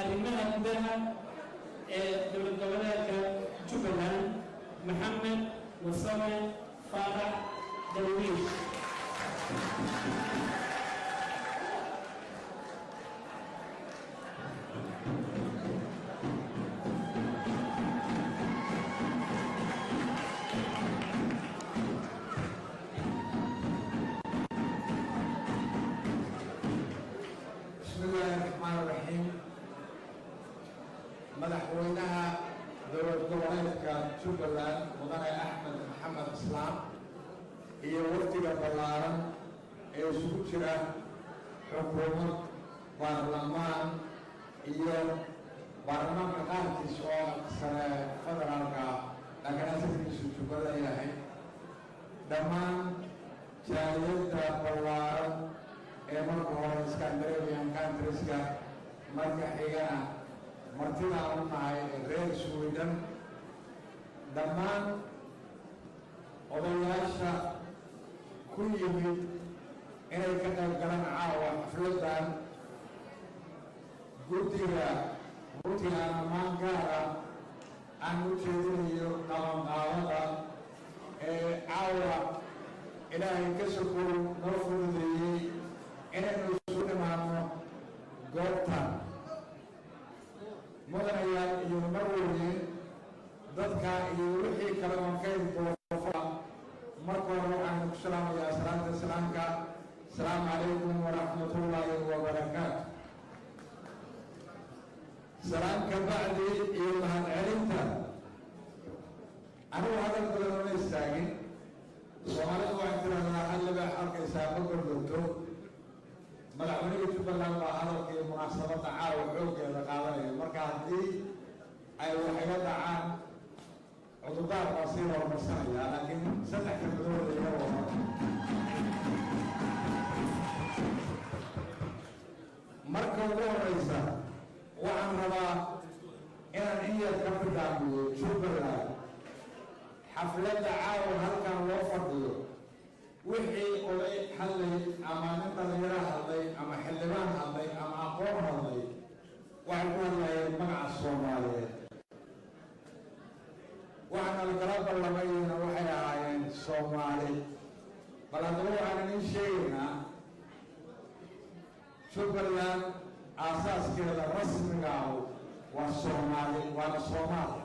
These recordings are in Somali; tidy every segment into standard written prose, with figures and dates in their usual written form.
arrimaha gudaha dowlad goboleedka Jubbaland Maxamed Wasame Faarax Darwiish. madaxweynaha dowlad goboleedka Jubbaland mudane Axmed Maxamed Islaam iyo wafdiga ballaaran ee isugu jira xukuumad baarlamaan iyo baarlamaanka qaarkiis oo sare federaalka dhaqankiisu Jubbaland yahay dhammaan jaaliyadda ballaaran ee marka hore Scandinavian countries-ka marka xigana martida aan nahay reer Sweden dhammaan odayaasha ku yimid inay ka qayb galaan caawa xafladan guddiga ammaan gaara aan u jeedinayo qabanqaabada ee caawa ilaahay ka sokow noo fududeeyey inaynu isugu dhimaano goobtan mudanayaal iyo marweyne dadka iyo wixii kale oo ka inboofa marka hore waxaan ku salaamayaa salaanta islaamka asalaamu calaykum waraxmatullaahi wabarakaatu salaamka bacdi iyo mahadcelinta anigu hadal badan uma istaagin soomaalidu waxay tiraahdaa halliba halkaysaa ma gordogto madaxweynaha Jubbaland baa hadalkii munaasabadda caawa xooggeeda qaadanaya marka haddii ay wax iga dhacaan cudurdaar baa sii horumarsanaya laakiin saddex kalmadooda iga wada marka ugu horeysa waxaan rabaa inaan iyad ka bilaamiyo Jubbaland xafladda caawa halkan loo fadhiyo wixii olay hadlay ama nin dhalinyaro hadlay ama xildhibaan hadlay ama aqoon hadlay waxay ku hadlayeen magaca Soomaaliyeed waxaana lakala ballamayna waxay ahaayeen Soomaali bal haddaba waxaan idin sheegaynaa Jubbaland aasaaskeeda rasmiga ah waa Soomaali waana Soomaali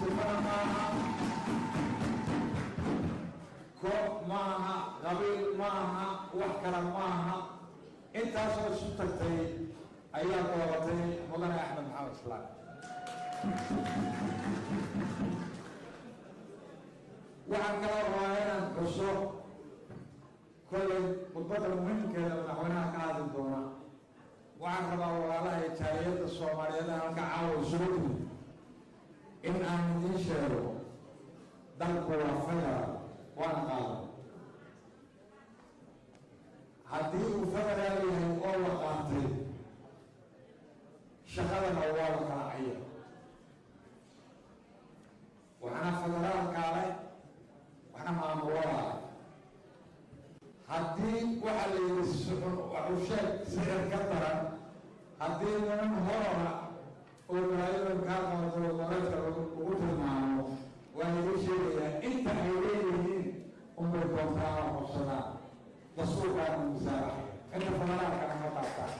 sifana maaha koob maaha qabiil maaha wax kale maaha intaasoo isu tagtay ayaa dooratay mudane Axmed Maxamed Islaam waxaan kala rabaa inaan xuso kolley khudbadda muhiimkeeda madaxweynaha ka hadli doona waxaan rabaa walaalaha jaaliyadda Soomaaliyeed halka caawa isugu timid in aan idiin sheego dalku waa federaal waana qaadan haddii uu federaal yahay oo la qaatay shaqadana waa la kala caya waxna federaalkaale waxna maamulada haddii waxa la yidhi waxuu sheeg sixir ka daran haddii niman horora oo balaayadan kaa qabato goboleedka ugu tilmaamo waan idin sheegayaa inta ay leeyihiin unbay doontaa oo qabsadaan dastuurkaana misaaraxay inta federaalkana ka qaabtaan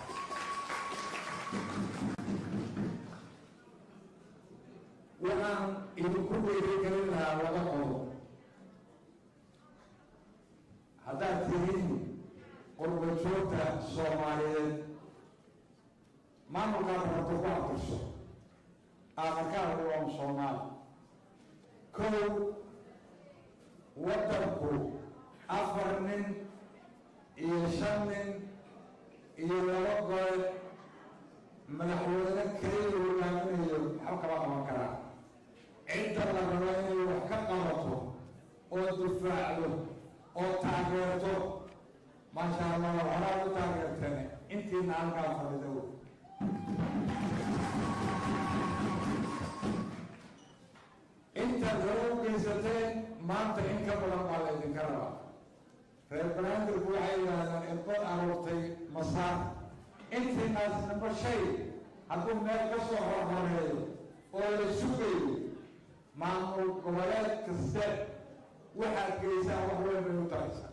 waxaan idinku dhiirigelin lahaa laba qodob haddaad tihiin qurbajoogta Soomaaliyeed maamulkaad rabto ku abtirso aakhirkaada waa Soomaali kow waddanku 4 nin iyo 5 nin iyo 2 gobol madaxweyne keliya hogaaminayo xalkaba qaban karaa cidda la rabo inay wax ka qabato oo difaacdo oo taageerto maasha Allah waxaa u taageerteen intiina halkaa fadhido inta loo geysateen maanta in ka badan baa laydinka rabaa reer banaandirku waxay yidhaahdaan irbad aroortay masaar intiinaas namba shay hadduu meel ka soo hormareeyo oo la sugayo maamul goboleed kaste waxaad geysaan wax weyn bay u taraysaa.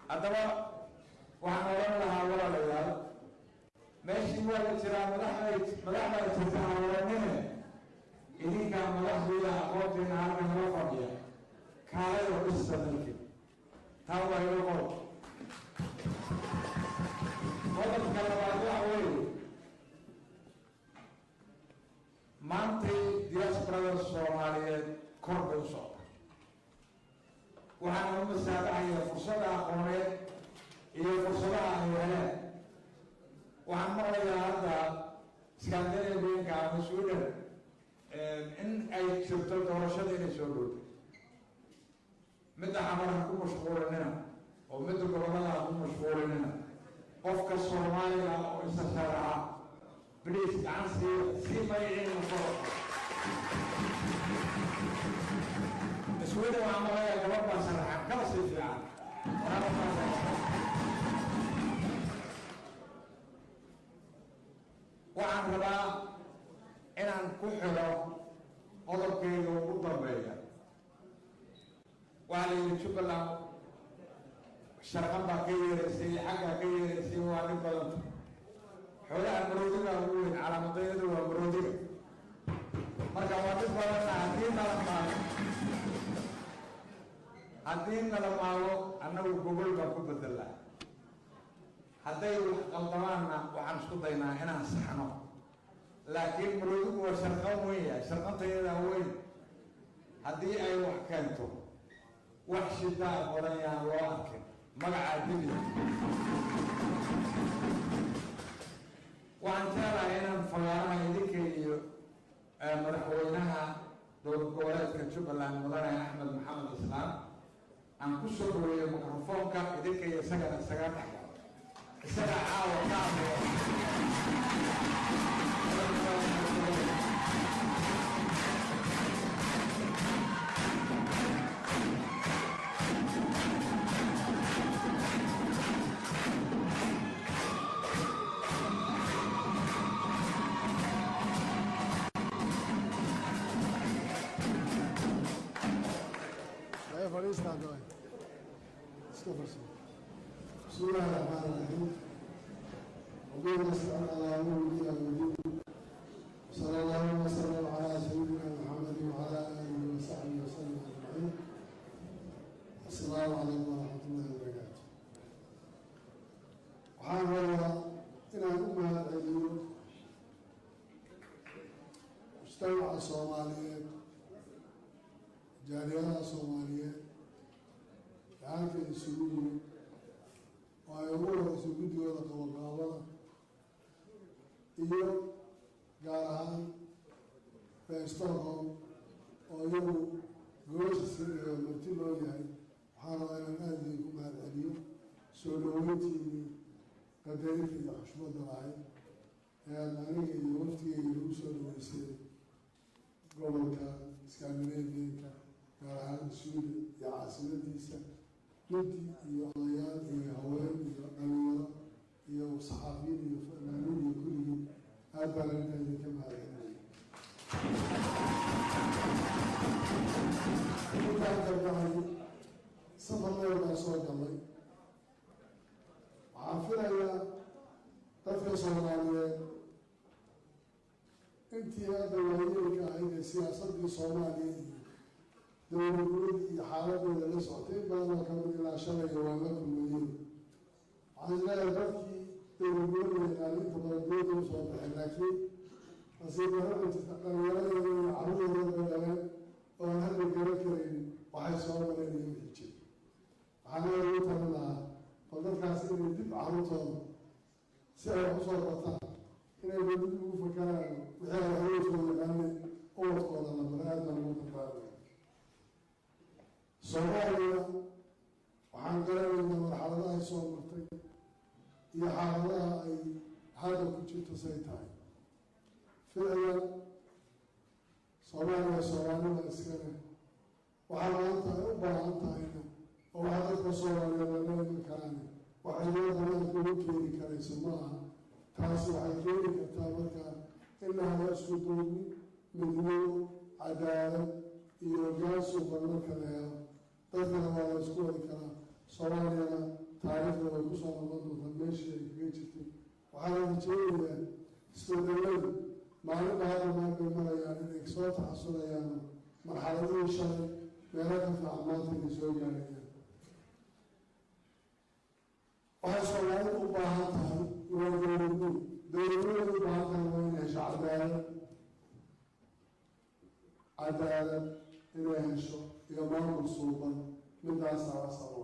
haddaba waxaan oran lahaa walaalayaal meeshii waa la jiraa madaxda jirta awaranine idinkaa madaxdiiya aqoontiina halkan la fadhiya kaalayoo dhisa dalkii taa waa ilo qodob. qodobka labaad waxa weeye maantay diasporada Soomaaliyeed kor bay u socda. waxaan u masaabaxaya fursada aqooneed iyo fursadaha ay heleen. waxaan maqlayaa hadda Scandinavian-ka ama Sweden in ay jirto doorashada inay soo dhowday. midda xamaraha ku mashquulinina oo midda gobolada ku mashquulinina qofka Soomaaliga oo isa sharaxa please gacan si magiciina koro. Sweden waxaa maqlayaa gabadh baa sharaxan kala sii fiican. waxaan rabaa inaan ku xidho qodobkayga ugu dambeeya. waxaa la yidhi Jubbaland sharqan baa ka yeeraysay xaggaa ka yeeraysay waa dhib badanta. xoolaha maroodiga ugu weyn calaamadayadu waa maroodiga. marka waa dhib badana haddii nala maalo annagu gogol baan ku bedelaa. hadday wax qaldamaanna waxaan isku daynaa inaan saxno. laakiin maroodigu waa sharqan weyn yahay, sharqantayadaa weyn. haddii ay wax keento wax shidaa badan yaan loo arkin magacaa dibi. waxaan jeclahay inaan fagaaraha idinka iyo madaxweynaha dowlad goboleedka Jubbaland mudane Axmed Maxamed Islaam aan ku soo dhaweeyo mikrofoonka idinka iyo isagana isaga dhexgalo. isaga caawa ka hadlo بسم الله الرحمن الرحيم. وبه نستعين على امور الدين والدين. وصلى الله وسلم على سيدنا محمد وعلى اله وصحبه وسلم اجمعين. السلام عليكم ورحمه الله وبركاته. waxaan rabaa inaan u mahadceliyo mujtamaca Soomaaliyeed, jaaliyadaha Soomaaliyeed halka isugu yimid oo ay ugu horeyso guddigooda qabanqaabada iyo gaar ahaan Stockholm oo iyagu goosha marti loo yahay. waxaan rabaa inaan aad idinku mahadceliyo soo dhaweyntiinii qadarinta iyo xushmadda lahayd ee aad aniga iyo waftigeyga lagu soo dhaweysay gobolka Scandinavian-ka gaar ahaan Sweden iyo caasimadiisa. guddi iyo odayaal iyo haween iyo dhalinyaro iyo saxaafiyiin iyo fanaaniin iyo kulligii aad baan arrintaa idinka mahadcelinaya. intaan kabacay safar dheer baan soo galay. waxaan filayaa dadka Soomaaliyeed intii hadda waayeelka ahayd ee siyaasaddii Soomaaliya iyo dowladnimada iyo xaaladooda la socotay in badan oo kamid ilaa shalayga waa la kulmayeen. waxaan isleeyahay dadkii dowladnimada yaqaaninta badan dowladda u soo baxay, laakiin nasiib darro jirta dhalinyaradeeda iyo carruurdeeda dhaleen oo aan hadda garan karaynin waxay soo mareen iyo wixii jira. waxaan ugu talin lahaa bal dadkaas inay dib carruurtooda si ay wax usoo bataan inay dib ugu fakaraan wixii ay haweenkooda yaqaaneen ubadkooda la bara. aad baan ugu dardaarmaya. Soomaaliya waxaan garanaynaa marxaladaha ay soo martay iyo xaaladaha ay hadda ku jirto say tahay. ficlan Soomaaliya Soomaalida iskale waxaa maanta ay u baahan tahayna oo waxa dadka Soomaaliyeed la leegan karaan waxay loo damaanka ugu keeni karayso ma aha taasi waxay keeni kartaa markaa in la helo isku duubni midnimo cadaalad iyo hoggaan suuban marka la helo dadkana waa la isku wadi karaa soomaaliyana taariikhda way kusoo noqon doontaa meeshii ay kaga jirtay waxaana rajeynayaa isbeddeladu maalin bahada maantay marayaan inay soo taxasulayaan marxaladihii shalay meelo ka fiican maanta inay soo gaarayaan waxay soomaalidu u baahan tahay waa dowladnimo dowladnimadu u baahan tahay waa inay hesho cadaalad inay hesho iyo maamul suuban midaasaa asalo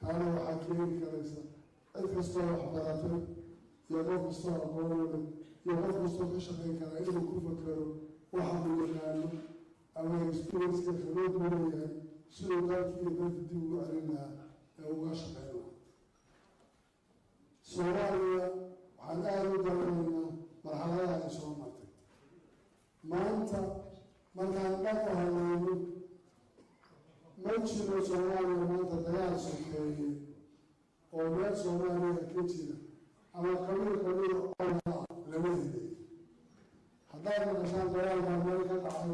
taana waxaa keeni karaysa cid kastoo waxbaratay iyo qof kastoo aqoonada iyo qof kastoo ka shaqayn karaa inuu ku fakero waxa uu yaqaano ama experienska khibrad u leeyahay siduu dalkii iyo dalka dib ugu celin lahaa ee uga shaqayn lahaa soomaaliya waxaan aada u garanaynaa marxaladaha ay soo martay maanta markaan dhaqo hadlayno ma jiro soomaaliya maanta dagaal sokeeye oo meel soomaaliya ka jira ama qabiil ola lama hiday haddaad maqashaan dagaal baa meel ka dhacay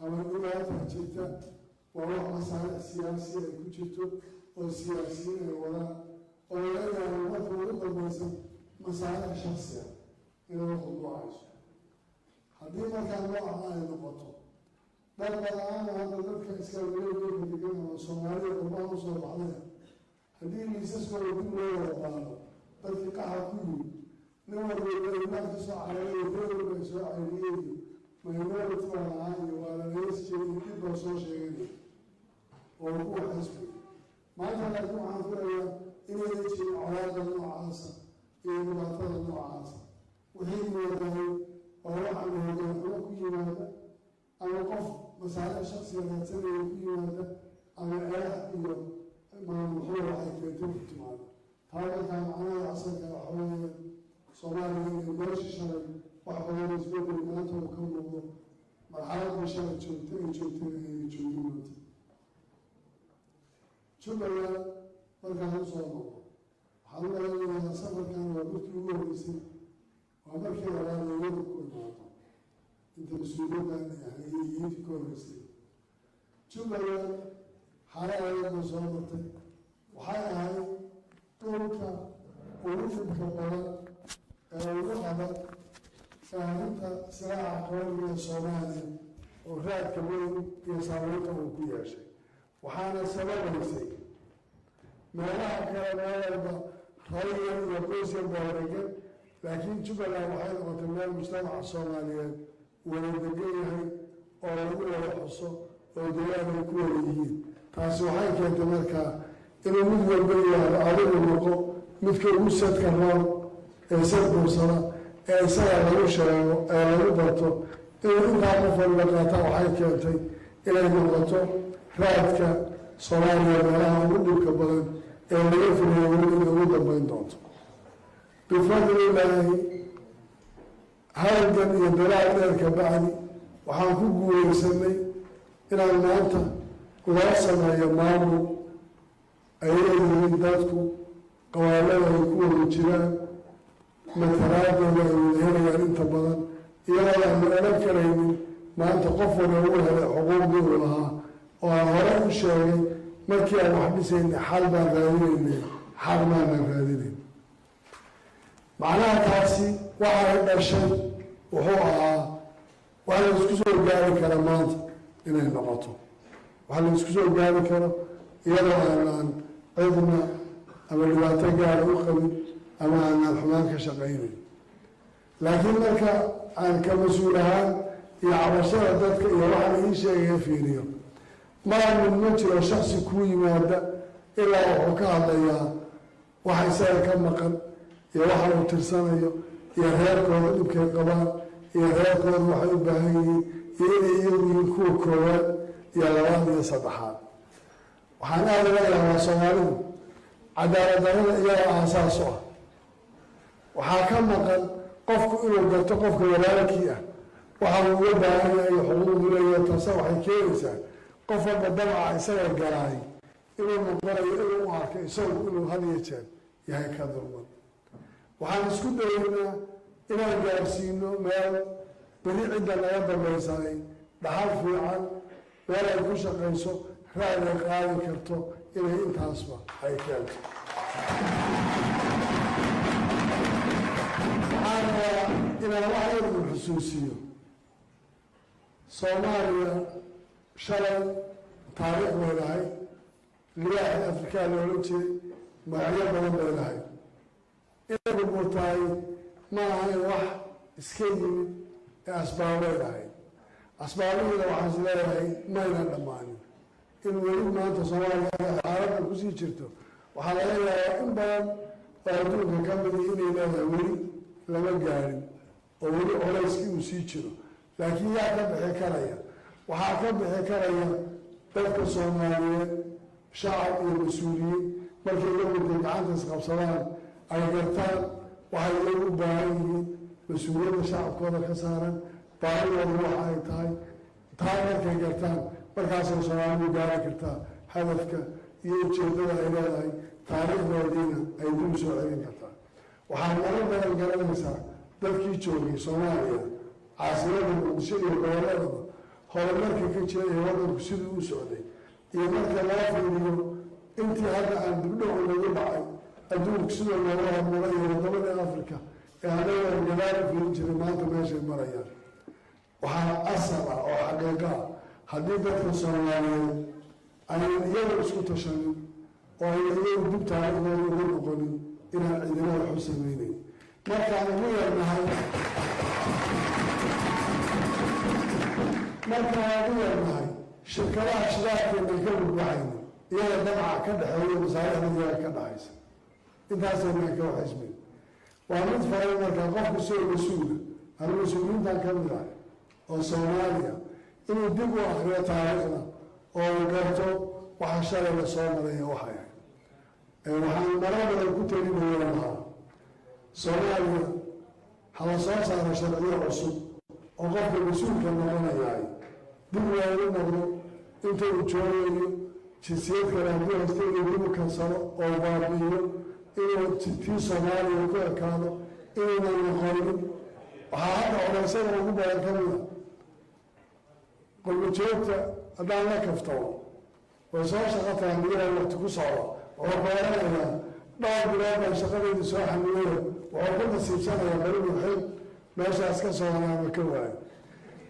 ama dhibaata jirta waa wax masaalix siyaasi ay ku jirto oo siyaasiyiin ay wadaan oo laga yaabo marka ugu dambaysan masaalix shaksiya inay khuduucayso haddii markaa nooca ay noqoto dad badanaana hadda dadka iskaalmeelooka degan ama soomaalida qurbaha usoo baxdaya haddii liisaskooda dib loo wada qaado dadkii qaxa ku yimid nin walba imaankiisoo carariyo dowlba ay soo cayriyey minority baa lahaa iyo waa la leesjey iyo dib baa soo sheeganaya oo kuwa xisbi maanta laakiin waxaan filayaa inayna jirin colaada noocaasa iyo dhibaatada noocaasa wixii moodahay oo waxaan hogaanxumo ku yimaada ama qof masaalix shaksiga raadsanaya ku yimaada ama eex iyo maamulxumo waxay keentay ku timaada taa markaa macnaha asalka waxaweeye soomaaliya inay meeshii shalay wax badan isbedel maanta uu ka muuqdo marxaladii shalay joogtay ay joogtayna inay joogi maanta jubbaland markaan usoo noqdo waxaan u malaynayaa safarkan waa markii ugu horreysay waa markii labaad ee yurub ku imaado inta mas-uuliyaddan ay hayay intii ka horreysay jubbaland xaaladayadan soo martay waxay ahayd dhulka ugu dhibka badan ee ugu adag faahinta silaaca qowmiga soomaaliya oo raadka weyn iyo saameynta uu ku yeeshay waxaana sababaysay meelaha kale meelalba rayan iyo qoysyan baa degan laakiin jubbaland waxay noqotay meel mujtamaca soomaaliyeed wada degan yahay oo lagu wada xuso oo dowlaad ay ku wada yihiin taasi waxay keentay markaa inuu mid walba yihahdo adigu noqo midka ugu sadka roon ee sadbursada ee isaga lagu sheego ee lagu barto inuu intaa qof walba qaataa waxay keentay inay noqoto raadka soomaaliya meelaha ugu dhibka badan ee laga filayo weli inay ugu dambeyn doonto bifadlilaahi halgan iyo dalaal dheerka bacdi waxaan ku guuleysanay inaan maanta loo sameeyo maamul ay leeyihiin dadku qawaanada ay ku wada jiraan matalaadooda ay wada helayaan inta badan iyadoo aan meelan karaynin maanta qof wada ugu helay xuquuqdii uu lahaa oo aan hore u sheegay markii aan wax dhisaynay xal baan raadinaynay xal maanaan raadinayn macnaha taasi waxay dhashay wuxuu ahaa wax la isku soo gaari kara maanta inay noqoto wax la isku soo gaari karo iyadoo aanaan cidna ama dhibaato gaara u qabin ama aanaan xumaan ka shaqaynayn laakiin marka aan ka mas-uul ahaan iyo cabashada dadka iyo waxa la ii sheegaya fiiriyo maamul ma jiro shaksi kuu yimaada ilaa wuxuu ka hadlayaa waxa isaga ka maqan iyo waxa uu tirsanayo iyo reerkooda dhibkay qabaan iyo reerkooda waxay u baahan yihiin iyo inay iyagu yihiin kuwa koowaad iyo labaad iyo saddexaad waxaan aada uga yaabaa soomaalidu cadaalad darrada iyadoo aasaas u ah waxaa ka maqan qofku inuu garto qofka walaalkii ah waxa uu uga baahan yahay xuquuqdu leeyahay taasa waxay keenaysaa qof walba damaca isaga garaay inuu noqonayo inuu u arkay isagu inuu had iyo jeer yahay ka dulman waxaan isku dayaynaa inaan gaarsiino meel beri cidda laga dambaysanay dhaxal fiican meel ay ku shaqayso raad ay qaadi karto inay intaasba ay keento waxaan rabaa inaan wax yarku xusuusiyo soomaaliya shalay taariikh bay lahay libaaxii afrikaa loola jiray magacyo badan bay lahay inay burburtahay ma ahayn wax iska yimid ee asbaabay lahayd asbaabihiina waxaan is leeyahay mayna dhammaanin in weli maanta soomaaliya xaaladda kusii jirto waxaa laga yaabaa in badan oo adduunka ka midi inay leedahay weli lama gaarin oo weli colayskii uu sii jiro laakiin yaa ka bixi karaya waxaa ka bixi karaya dadka soomaaliyeed shacab iyo mas-uuliyiin markay dowladda gacanta isqabsadaan ay gartaan waxay iyagu u baahan yihiin mas-uuliyadda shacabkooda ka saaran baahidooda waxa ay tahay taa markay gartaan markaasay soomaalidu gaari kartaa hadafka iyo ujeeddada ay leedahay taariikhdoodiina ay dib soo celin kartaa waxaad marar badan garanaysaa dadkii joogay soomaaliya caasimada muqdisho iyo goboladaba horumarka ka jira ee waddanku siduu u socday iyo marka loo fiiriyo intii hadda aan dibdhacu lagu dhacay adduunku sidoo looga hormaray iyo wadamada africa ee anaga gadaal u firin jiray maanta meeshay marayaan waxaa asal ah oo xaqiiqa ah haddii dadka soomaaliyeed aynan iyaga isku tashanin oo ayna iyagu dib taariikhdooda uga noqonin inaan cidina waxu samaynayn markaan ugu yarnahay shirkadaha shidaalkeena ka gudbaxayna iyaga damaca ka dhexeeyo masaalixda iyaga ka dhaxaysa intaasaynan ka waxaysmayn waa mid faray markaa qofku soo mas-uula hal mas-uuliyiintan ka mid ah oo soomaaliya inuu dib u akriyo taariikhda oo uu garto waxa shalay la soo maraya waxay ahayd waxaan maro badan ku talinaya lahaa soomaaliya hala soo saaro sharciyo cusub oo qofka mas-uulka noqonayahay dib loogu noqdo inta uu joogayo jinsiyad kale hadduu haysta inuu dib u kansado oo baabi'iyo inuu tii soomaaliya ku ekaado inuunan noqonin waxaa hadda colaysada ugu badan ka mida qolbajoogta haddaan la kaftamo way soo shaqo tahay miyaha waqti ku socda wuxuu kooranayaa dhowr bilood baan shaqadeedii soo xamiyeyo wuxuu ku nasiibsanayaa barigu xil meeshaas ka soo hanaama ka waayo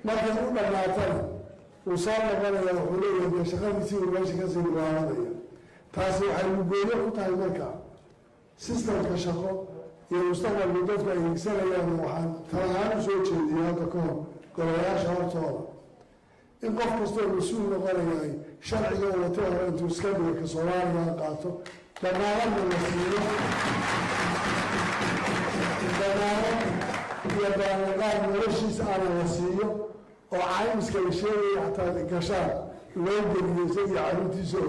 markay u dhammaatana wuu soo noqonaya wuxuu leeyahay dee shaqadiisii uu meesha kasii bilaabanaya taasi waxay mugooyo ku tahay marka sistamka shaqo iyo mustaqbalku dadku ay higsanayaan waxaan talahaan u soo jeediyay hadda ka hor golayaasha hortooda in qof kastoo mas-uul noqonayahay sharciga uu watay hore intuu iska dhiga ka soomaaliga qaato dhammaanadna la siiyo dhammaanad iyo baanaqaad noloshiisa aana la siiyo oo caymiska la sheegaya xataa gashaan loo geliyo isaga iyo carruurtiisao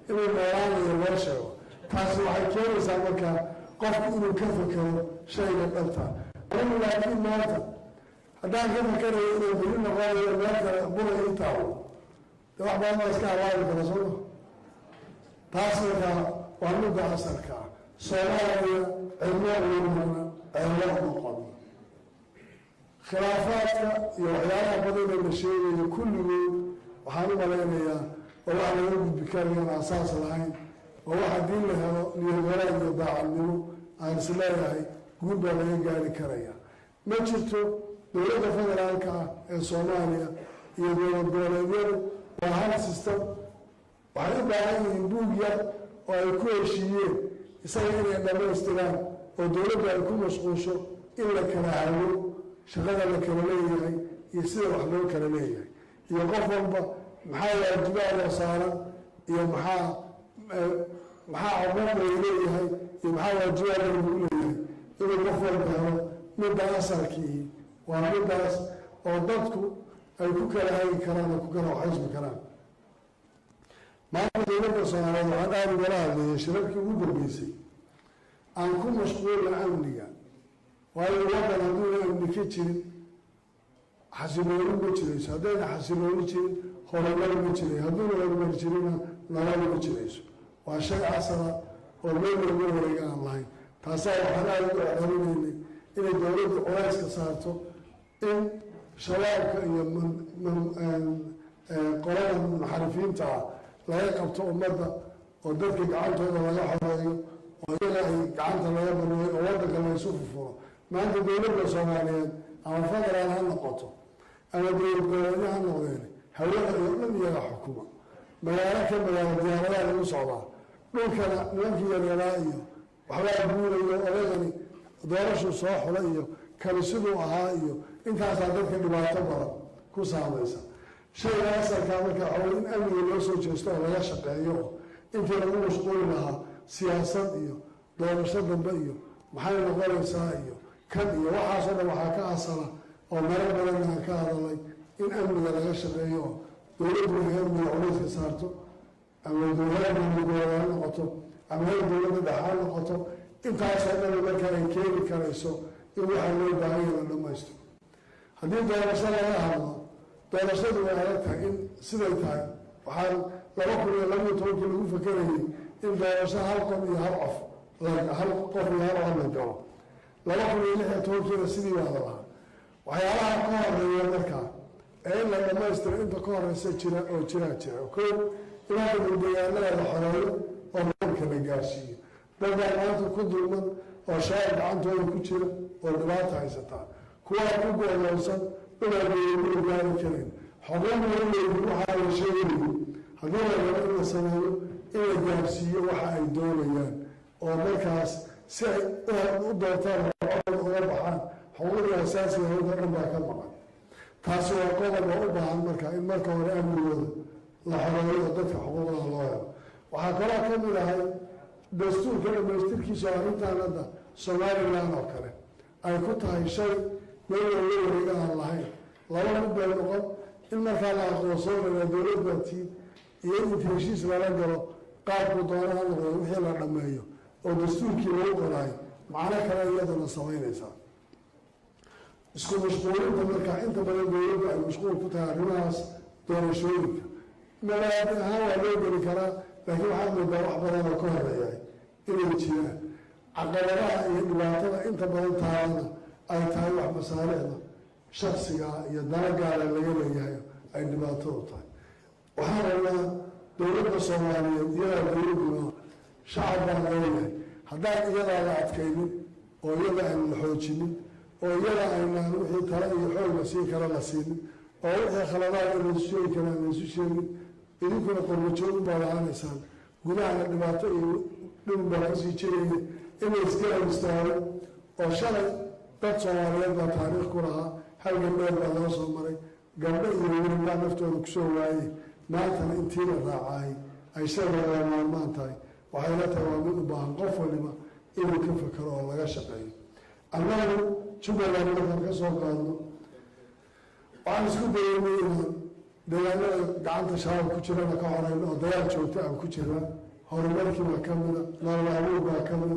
inuu noolaanayo loo sheego taasi waxay keenaysaa markaa qofku inuu ka fakero shayga dhanta anigu laakiin maanta haddaan ka fakarayo inuu beri noqonayo meel kale bula ii taabo dee wax badan baa iska hawaabi kara sooma taas markaa waa midda asalka ah soomaaliya cilmo uurmana cilmo noqon khilaafaadka iyo waxyaalaha badan ee la sheegayo kulligood waxaan u malaynayaa oo wax laga gudbi karayan asaas lahayn oo wax haddii la helo niyadwanaag iyo daacadnimo aan is leeyahay guud baa laga gaari karaya ma jirto dowladda federaalka ah ee soomaaliya iyo dowlad goboleedyadu waa hal system waxay u baahan yihiin buug yar oo ay ku heshiiyeen isaga inay dhammaystiraan oo dowladdu ay ku mashquusho in la kala hago shaqada la kala leeyahay iyo sida wax loo kala leeyahay iyo qof walba maxaa waajibaad oo saaran iyo maxaa cumuum ay leeyahay iyo maxaa waajibaad lagu leeyahay inuu qof walba helo midda asalkii waa middaas oo dadku ay ku kala hagi karaan oo ku kala waxaysmi karaan maanta dowladda soomaaliyeed waxaan aada ugala hadlayay shirarkii ugu dambeysay aan ku mashquulna amniga waayo waddan hadduuna amni ka jirin xasilooni ma jirayso haddayna xasilooni jirin horumar ma jiray hadduuna horumar jirina nolol ma jirayso waa shay asala oo meel looga wareega aan lahayn taasaa waxaan aada u iclaaminaynay inay dowladdu culayska saarto in shabaabka iyo qolada munxarifiinta ah laga qabto ummadda oo dadka gacantooda laga xoreeyo oo iyaga ay gacanta laga baneeyo oo waddanka laysu furfuro maanta dowladda soomaaliyeed ama federaal ha noqoto ama dowlad goboleedyo ha noqdeen hawada iyo dhan iyaga xukuma magaalo ka magaalo diyaaradaha lagu socdaa dhulkana nimankii yaryaraa iyo waxbaa guurayo odagani doorashuu soo xula iyo kani siduu ahaa iyo intaasaa dadka dhibaato badan ku saamaysa shayga asalkaa marka waxaway in amniga loo soo jeesto oo laga shaqeeyo oo intii lagu mashquuli lahaa siyaasad iyo doorasho dambe iyo maxay noqonaysaa iyo kan iyo waxaasoo dhan waxaa ka asala oo maro badan aan ka hadalay in amniga laga shaqeeyo oo dowladdu ay amniga culayska saarto ama dowladda goboleed ha noqoto ama hay dowladda dhexe ha noqoto intaasoo dhan marka ay keeni karayso in waxaa loo baahanya la dhamaysto haddii doorasho laga hadlo doorashadu way adag tahay in siday tahay waxaan 2012 lagu fakerayay in doorasho hal qof iyo hal qof hal qof iyo hal cod la galo 2016 sidii waa la lahaa waxyaalaha ka horeeya markaa ee in la dhamaystiro inta ka horeysa jira koow ilaa deegaanada la xoreeyo oo maamulka la gaarsiiyo dadbaa maanta ku dulman oo shabaab gacantooda ku jira oo dhibaata haysataa kuwaa ku goolowsan inaa gaari karin xogeynweyneydii waxaa la sheegayo haddii la rabo in la sameeyo in la gaarsiiyo waxa ay doonayaan oo markaas si ay u doortaan uga baxaan xuquuqda asaasiga hawda dhan baa ka maqan taasi waa qodob oo u baahan markaa in marka hore amnigooda la xoreeyo oo dadka xuquuqda loo helo waxaa kaloo ka mid ahay dastuurka dhamaystirkiisa arrintan hadda somalilan oo kale ay ku tahay shay meel looga wareega aan lahayn laba mid bay noqon in markaa la aqoonsoonaya dowlad baatiin iyo inta heshiis lala galo qaabku doona ha noqdo wixii la dhammeeyo oo dastuurkii lagu qoraay macno kale iyadana samaynaysaa isku mashquulinta markaa inta badan dowladda ay mashquul ku tahay arrimahaas doorashooyinka malaadi ahaan waa loo geli karaa laakiin waxaa moodaa wax badan oo ka horeeyahay inay jiraan caqabadaha iyo dhibaatada inta badan taadana ay tahay wax masaalixda shaksigaa iyo dana gaala laga leeyahay ay dhibaatadu tahay waxaan rabnaa dowladda soomaaliyeed iyadaa dowladuna shacab baan leeyahay haddaan iyadaa la adkaynin oo iyada aan la xoojinin oo iyada aynaan wixii tale iyo xoog la siin kara la siinin oo wixii khaladaad laysu sheegi karaan laysu sheegin idinkuna qorbajoog baa lahaanaysaan gudahana dhibaato iyo dhibin baa kasii jiraya inay isgarab istaago oo shalay dad soomaaliyeed baa taariikh ku lahaa hal gabdheed baa laga soo maray gabdho iyo wiil baa naftooda kusoo waayey maantana intii la raacay ay shayga maalmaan tahay waxay la tahay waa mid u baahan qof waliba inuu ka fakero oo laga shaqeeyo annagu jubbaland markaan ka soo qaadno waxaan isku dayaynay inaan deegaanada gacanta shabaab ku jirana ka horeyno oo dagaal joogto aan ku jirna horumarkii baa ka mida nolol abuur baa ka mida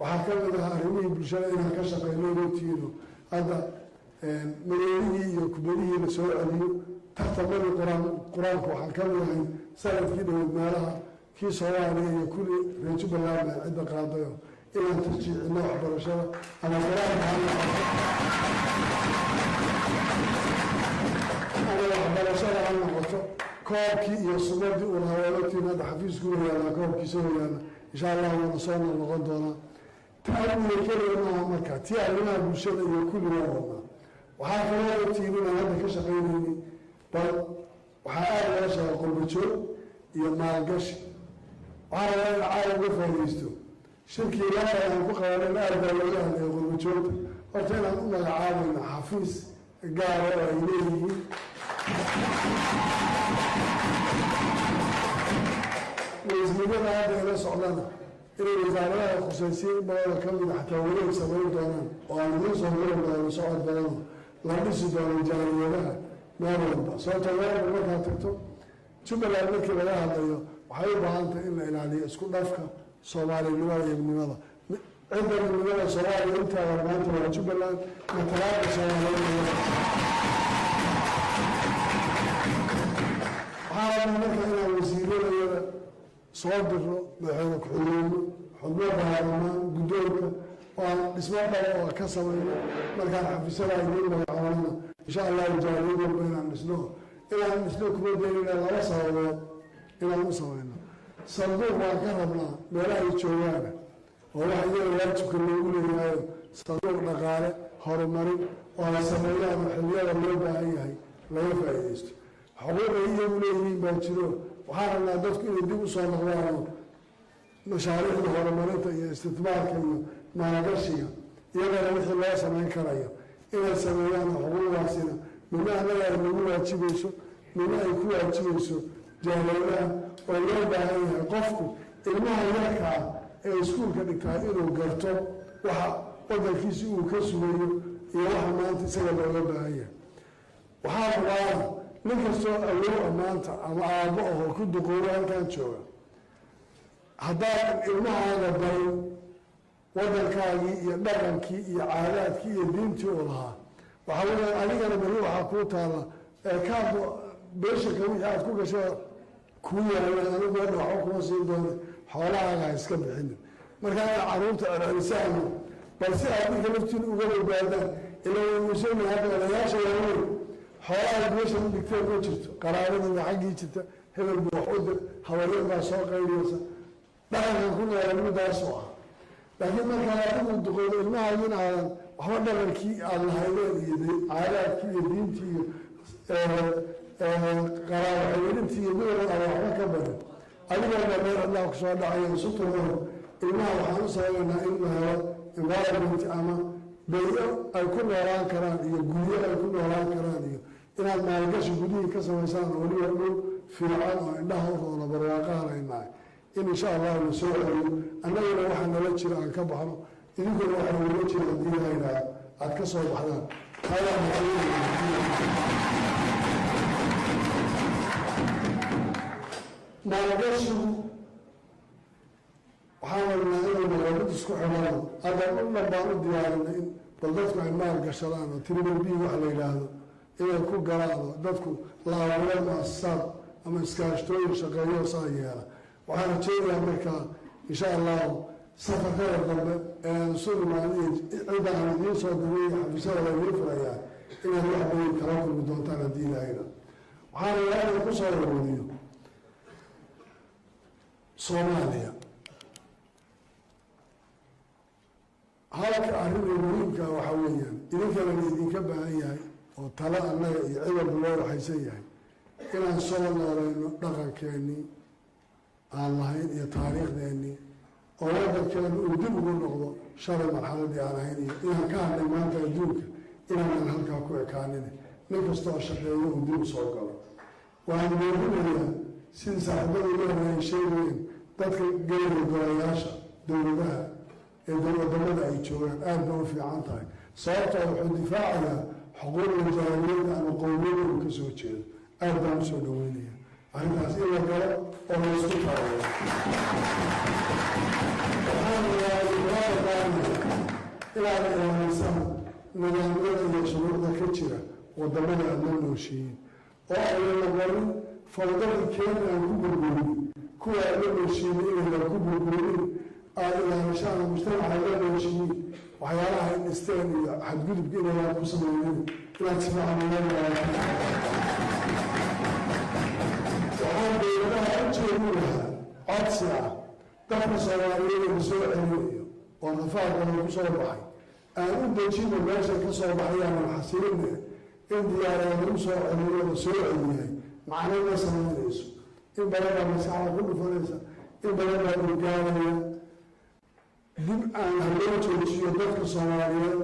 waxaa ka mid ah arrimihii bulshada inaan ka shaqeyno inootiino hadda mareerihii iyo kubadihii la soo celiyo tartamadii qur-aanka waxaan ka mid ahay sanadkii dhoweyd meelaha kii soomaaliya iyo kulli reer jubbaland baa cidda qaadayo inaan tasjiicino waxbarashada ama qur-aanka ama waxbarashada ha noqoto koobkii iyo sumadii uu lahaa waalogtiin hadda xafiisku yaallaa koobkiisa yaalla insha allah waana soo noqon doonaa taamiga keliya maaha marka tii arrimaha bulshada iyo kulli waa wadnaa waxaa kaloo ogtiin inaan hadda ka shaqaynayni bal waxaa aada loo sheega qurbajoog iyo maalgashi waxaa rabaa in caalam uga faaidaysto shirkii laba aan ku qabanen aad baa looga hadlaya qurbajoogta horta inaan u magacaabayna xafiis gaara oo ay leeyihiin waisnimada hadda ila socdana inay wasaaradaha khusaysiya in badana ka mida xataa wareeg samayn doonaan oo aan idiin soo mari doono socod badano la dhisi doono jaaliyadaha meel walba sababtoo meelba markaa tagto jubbaland markii laga hadlayo waxay u baahan tahay in la ilaaliyo isku dhafka soomaalinimada iyo midnimada cidda midnimada soomaaliya intaada maanta waa jubbaland matalaada soomaaliyeed waxaa rabaa marka inaan wasiiradayada soo dirno madaxweyne ku-xigeenno xubno baarlamaan guddoonka oo aan dhismo dhaba oo ka samayno markaan xafiisyada idiin magacaabana insha allahu jaaliyad walba inaan dhisno kuma daynina laba sababood inaan u samayno sanduuq waan ka rabnaa meelaha ay joogaana oo waxa iyaga waajibka loogu leeyahayo sanduuq dhaqaale horumarin oo ay sameeyaan xilliyada loo baahan yahay laga faa'iidaysto xuquuq ay iyagu leeyihiin baa jiro waxaan rabnaa dadku inay dib u soo noqdaano mashaariicda horumarinta iyo istitbaarka iyo maalgashiga iyagana wixii loo samayn karayo inay sameeyaan xuquuqdaasina midna annaga ay nagu waajibayso midna ay ku waajibayso jaaliyadaha oo loo baahan yahay qofku ilmaha yarka ah ee iskuulka dhigtaa inuu garto waxa wadankiisi uu ka sugayo iyo waxa maanta isaga looga baahan yahay waxaa rubaana nin kastoo awoow maanta ama aabbo ahoo ku duqoobo halkan jooga haddaadan ilmahaaga barin waddankaagii iyo dhaqankii iyo caadaadkii iyo diintii uu lahaa waxaa weya adigana beri waxaa kuu taala kaad beeshanka wixii aad ku gasho kuu yaala anigu hadha waxba kuma siin doona xoolahaaga ha iska bixinin markaa ina carruurta celcelisaano bal si aad ninka laftiin uga badbaadaan ilaa muuseyna hadda odayaasha waaweyn xoolaha meesha u dhigteen ma jirto qaraabadiiba xaggii jirta hebel buu wax u dir hawaryar baa soo qaydiyeysa dhaqankan ku noola midaasoo ah laakiin markaa adigu duqoodo ilmahaagin aadan waxba dhaqankii aada lahaydeen iyo caadaadkii iyo diintii iyo qaraabo xiriirintii iyo midooda aada waxba ka barin adigana meel cidlaa ku soo dhacaya isu tumaho ilmaha waxaan u sababaynaa in la helo environment ama bay-o ay ku noolaan karaan iyo guryo ay ku noolaan karaan iyo inaad maalgashi gudihii ka samaysaan oo weliba dhul fiican oo indhaha uroola barwaaqahalaynahay in insha allahu la soo celiyo annaguna waxaa nala jira aan ka baxno idinkuna waxaa nala jira haddii lahaynaa aada ka soo baxdaan maalgashigu waxaan rabnaa inay nabad isku xidhano hadda u dhan baan u diyaarinay in bal dadku ay maal gashadaan oo triple b waxa la yidhaahdo inay ku galaan oo dadku la abuuro muasasaad ama iskaashtooyin shaqeeyo saa yeela waxaan rajeynayaa markaa insha allahu safarkada dambe ee sulimaan iyo cidda aan idiin soo diray xafiisyada la idiin furayaa inaad wax badan kala kulmi doontaan haddii ilaahayna waxaan rabaa inaan ku soo arooriyo soomaaliya halka arrinay muhiimka waxaa weeyaan idinkana la idinka baahan yahay oo talo annaga iyo cibalba loo waxaysan yahay inaan soo noolayno dhaqankeennii aan lahayn iyo taariikhdeenii oo waddankeenu uu dib ugu noqdo shalay marxaladii aan ahayn iyo inaan ka hadlay maanta adduunka inaanan halkaa ku ekaanin nin kasta oo shaqeeyo uu dib u soo galo waxaan moodinayaa sidii saaxiibadii leena ay sheegayeen dadka gelaya golayaasha dowladaha ee wadamada ay joogaan aad ba u fiican tahay sababtoo wuxuu difaacayaa xuquuqda jaahiliyadda ama qowmiyada uu ka soo jeedo aad baan usoo dhaweynaya arrintaas in la galo oo la isku taageero waxaan ilaadaanaya inaad ilaalaysan nidaamyada iyo shuruucda ka jira wadamada aad la nooshihiin oo ayna noqonin fawdadii keena aan ku burburin kuwa aad la nooshihiin inaynan ku burburin aada ilaalashaan mujtamaca la nooshihiin waxyaalaha in isteen iyo xadgudubka inayaan ku samaynin inaad si fiican uga ilaalata waxaan dowladaha u jeedu lahaa codsi ah dadka soomaaliyeed la soo celinayo oo rafaadkana ku soo baxay aan u dejino meeshay ka soo baxayaan xasilinne in diyaarada lagu soo celiyo la soo celiyahay macno ma samaynayso in badan baa maskaxda ku dhufanaysa in badan baa dhulgaanaya dib aan haloo joojiyo dadka soomaaliyeed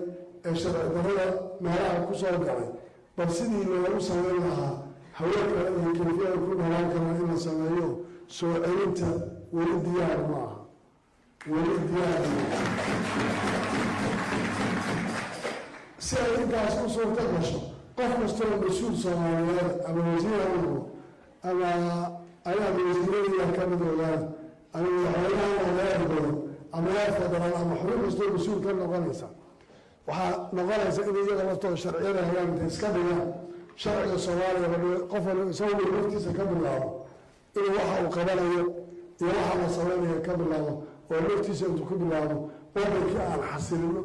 ee sharci darrada meelaha ku soo galay bal sidii loogu samayn lahaa haweenka iyo kayfiyada ku noolaan karaa in la sameeyo soo celinta weli diyaar ma aha weli diyaar si ay intaas u suurta gasho qof kastoo mas-uul soomaaliyeed ama wasiir ha noqdo ama ayaad wasiiradiia ka mid ogaan ama madaxweynaha ogaadi badan ama yaa federal ama xubin kastoo mas-uul ka noqonaysa waxaa noqonaysa in iyaga laftooda sharciyada hagaagta iska dhigaan sharciga soomaaliya qof walba isagoo naftiisa ka bilaabo inuu waxa uu qabanayo iyo waxa la samaynayo ka bilaabo oo laftiisa intuu ku bilaabo wadankii aan xasilino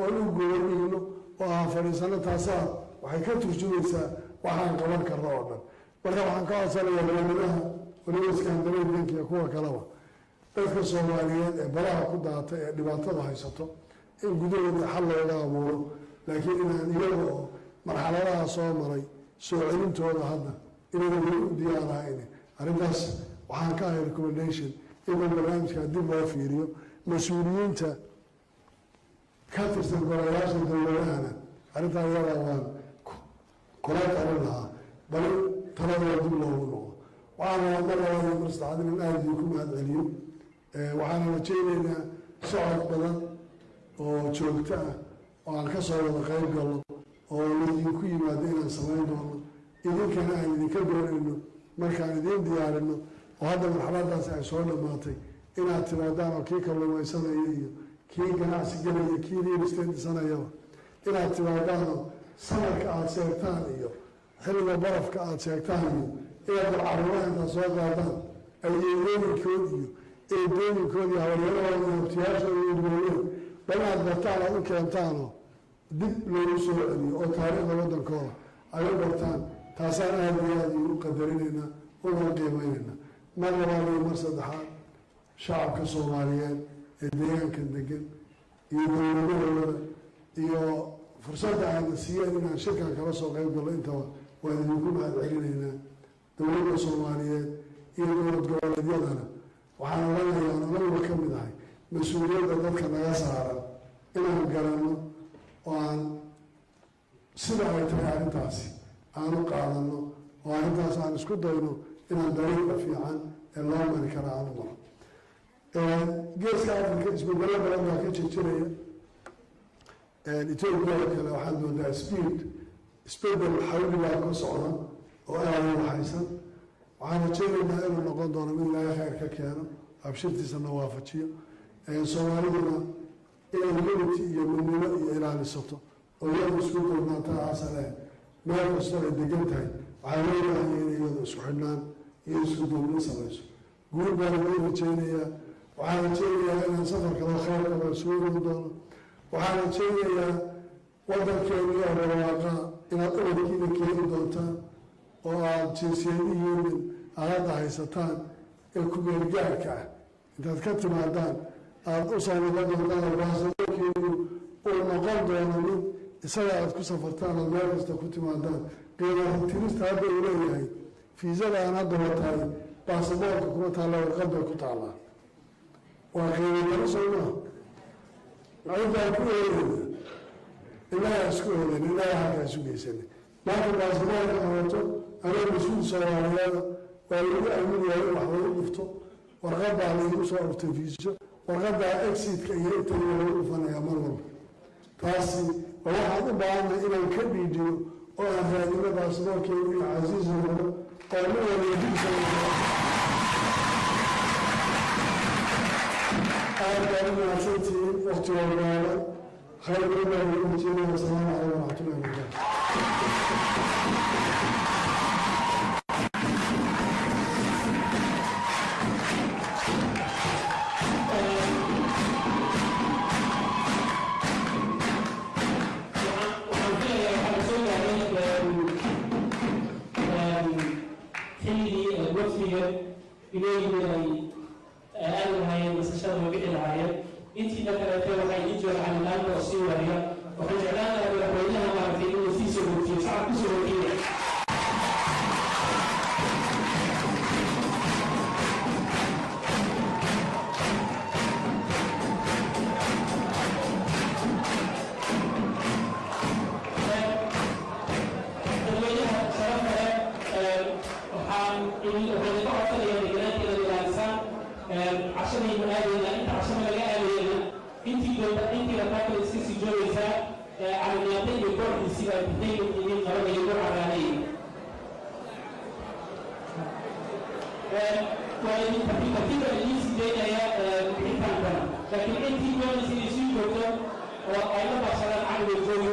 oo u goornigno oo aan fadhiisano taasaa waxay ka turjumaysaa waxaan qaban karno oo dhan marka waxaan ka codsanayaa dowladaha waliba iskaandinaviyanka iyo kuwa kaleba dadka soomaaliyeed ee balaha ku daata ee dhibaatada haysato in gudahooda xal looga abuuro laakiin inaan iyaga oo marxaladaha soo maray soo celintooda hadda inayna weli u diyaarahayn arrintaas waxaan ka ahay recommendation inuu barnaamijka dib loo fiiriyo mas-uuliyiinta ka tirsan golayaasha dowladahana arrintaa iyadaa waan kula talin lahaa bal taladooda dib loogu noqdo waxaana mar labaad iyo mar saddexaad inaan aada idinku mahad celiyo waxaana rajaynaynaa socod badan oo joogto ah oo aan ka soo wada qayb galno oo laydinku yimaado inaan samayn doono idinkana aan idinka doonayno markaan idiin diyaarino oo hadda marxaladaasi ay soo dhammaatay inaad timaadaan oo kii kalluumaysanaya iyo kii ganacsi gelaya kii real estate dhisanayaba inaad timaadaanoo sanadka aada sheegtaan iyo xilliga barafka aada sheegtaan iyo inaad carruuraha intaad soo qaadaan ay eedooyinkood iyo eedooyinkood iyo habaryarahooda iyo habtiyaashooda iyo dhibooyin bal aad bartaan aad u keentaanoo dib loogu soo celiyo oo taariikhda waddankooda ay u bartaan taasaan aada iyo aada igu qadarinaynaa ugana qiimaynaynaa mar labaad iyo mar saddexaad shacabka soomaaliyeed ee deegaanka degan iyo dowladahooda iyo fursadda ayna siiyeen inaan shirkan kala soo qayb gallo intaba waan idinku mahad celinaynaa dowladda soomaaliyeed iyo dowlad goboleedyadana waxaan odhanayaa anaguba ka mid ahay mas-uuliyadda dadka naga saaran inaan garanno oo aan sida ay tahay arrintaasi aan u qaadanno oo arrintaas aan isku dayno inaan dariiqa fiican ee loo mari kara aan u maro geeska afrika isbedelo badan baa ka jirjiraya etoobiya oo kale waxaad moodaa speed isbedel xawli baa ka socda oo aada u waxaysan waxaan rajaynaynaa inuu noqon doono mid laga khayr ka keeno abshirtiisana waafajiyo soomaaliduna inay unity iyo midnimo iyo ilaalisato oo iyadu isku duubnaataa asale meel kastoo ay degan tahay waxaa loo baahanya inay iyadu isku xidhnaan iyo isku duubnin samayso guur baan loo rajaynayaa waxaan rajaynayaa inaan safar kale khayr kaba soo rin doono waxaan rajaynayaa waddankeenu iyo barwaaqa inaad ubadkiina keeni doontaan oo aada jinsiyadihiina aada haysataan ee ku-meelgaarka ah intaad ka timaadaan aada u soo noqon doontaan baasaboorkeenu uu noqon doono mid isaga aada ku safartaan ood meel kasta ku timaadaan qiimaha tirista hadda uu leeyahay fiisada aan hadda wataay baasaboorka kuma taalla warqad bay ku taallaa waa qiimayaro soo maha adintaan ku eedayna ilaaha isku eedan ilaaha halkaa isu geysana maanta baasaboorka qabato anoo mas-uul soomaaliyeeda waa lagu aaminayaa in wax lagu dhufto warqadaa laygu soo dhuftay fiiso warqadaa exitka iyo intayga lagu dhufanayaa mar walba taasi waa waxaan u baahanay inaan ka dhiidhiyo oo aan raadino baasaboorkeenu iyo casiis noqdo oo ma waleediisa aad baa u mahadsantihiin waqti walbaaba khayr badan baa lagu mujiinaya wasalaamu calaykum waraxmatullahi intiina kaleete waxay ii joogaan laanta oo sii wariya waxaan jeclaan lahaa madaxweynaha maaragtay inuu sii soo hoojiyo shacab ku soo hoojiya dadweynaha sharaf kale waxaan idinka codsanayaa deegaankeeda ilaalisaan cashadaynu aadayna inta cashada laga aadayana intii rataakada iska sii joogaysaa calamiyaata iyo kooxdiisii baa bixiyay idin qabanaya kor caraanayay waa idin tartiiba idiin sii daynaya bixitaankana laakiin intii doonaysa inay sii joogto oo ay la baashadaan caqliga joogi